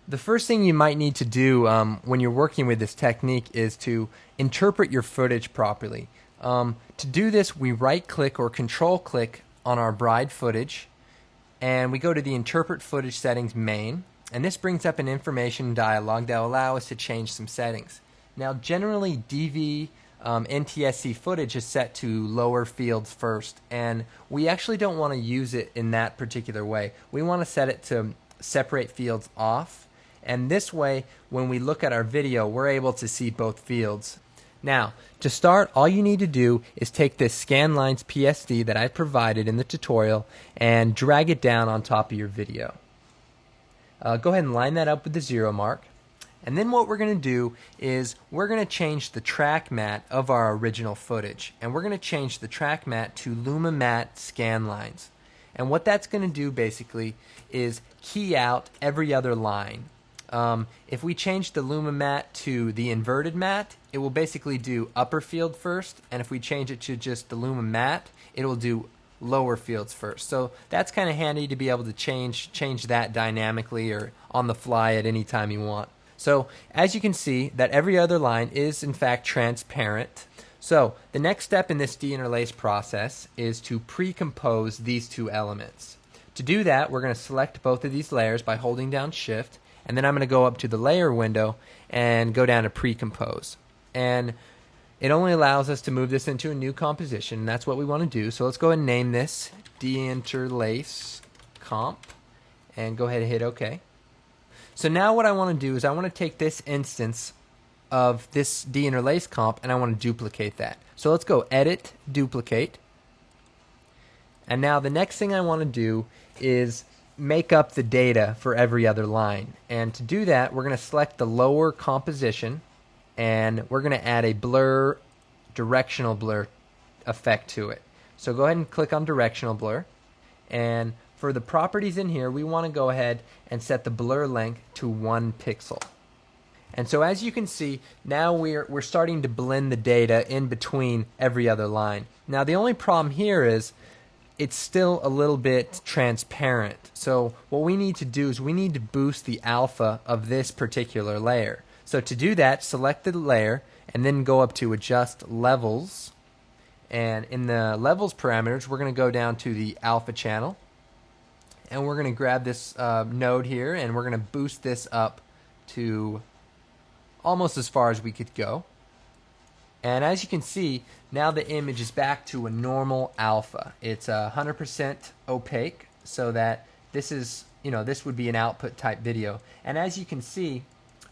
The first thing you might need to do when you're working with this technique is to interpret your footage properly. To do this, we right-click or control-click on our bride footage, and we go to the Interpret Footage Settings main, and this brings up an information dialog that will allow us to change some settings. Now, generally, DV NTSC footage is set to lower fields first, and we actually don't want to use it in that particular way. We want to set it to separate fields off, and this way, when we look at our video, we're able to see both fields. Now, to start, all you need to do is take this ScanLines PSD that I provided in the tutorial and drag it down on top of your video. Go ahead and line that up with the 0 mark. And then what we're going to do is we're going to change the track matte of our original footage. And we're going to change the track matte to Luma Matte ScanLines. And what that's going to do basically is key out every other line. If we change the Luma Matte to the inverted matte, it will basically do upper field first, and if we change it to just the Luma Matte, it will do lower fields first. So that's kind of handy to be able to change that dynamically or on the fly at any time you want. So as you can see, that every other line is in fact transparent. So the next step in this deinterlace process is to pre-compose these two elements. To do that, we're going to select both of these layers by holding down Shift, and then I'm going to go up to the layer window and go down to pre-compose. And it only allows us to move this into a new composition, and that's what we want to do. So let's go ahead and name this Deinterlace Comp, and go ahead and hit OK. So now what I want to do is I want to take this instance of this Deinterlace comp and I want to duplicate that. So let's go Edit, Duplicate. And now the next thing I want to do is make up the data for every other line. And to do that, we're going to select the lower composition and we're going to add a blur, directional blur effect to it. So go ahead and click on directional blur, and for the properties in here, we want to go ahead and set the blur length to 1 pixel. And so as you can see, now we're starting to blend the data in between every other line. Now the only problem here is it's still a little bit transparent. So what we need to do is we need to boost the alpha of this particular layer. So to do that, select the layer and then go up to Adjust Levels. And in the Levels parameters, we're going to go down to the alpha channel. And we're going to grab this node here and we're going to boost this up to almost as far as we could go. And as you can see, now the image is back to a normal alpha. It's 100% opaque, so that this is, this would be an output type video. And as you can see,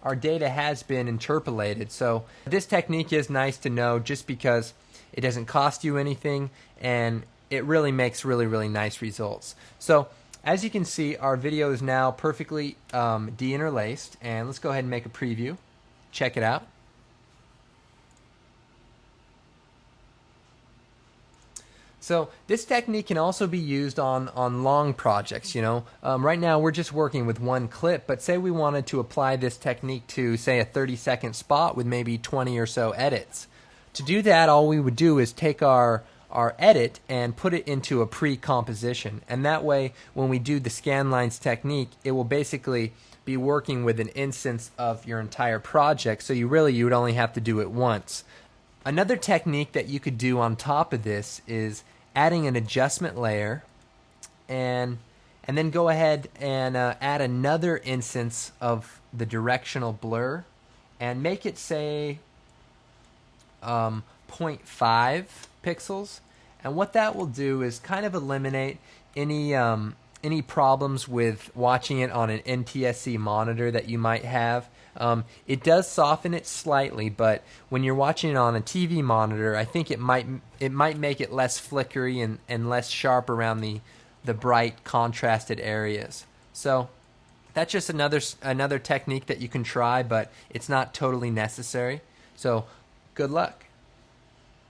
our data has been interpolated. So this technique is nice to know just because it doesn't cost you anything and it really makes really nice results. So as you can see, our video is now perfectly deinterlaced, and let's go ahead and make a preview. Check it out. So this technique can also be used on long projects, Right now we're just working with one clip, but say we wanted to apply this technique to, say, a 30-second spot with maybe 20 or so edits. To do that, all we would do is take our edit and put it into a pre-composition, and that way when we do the ScanLines technique, it will basically be working with an instance of your entire project, so you would only have to do it once. Another technique that you could do on top of this is adding an adjustment layer and then go ahead and add another instance of the directional blur and make it, say, 0.5 pixels. And what that will do is kind of eliminate any problems with watching it on an NTSC monitor that you might have. It does soften it slightly, but when you're watching it on a TV monitor, I think it might make it less flickery and less sharp around the bright contrasted areas. So that's just another technique that you can try, but it's not totally necessary. So good luck.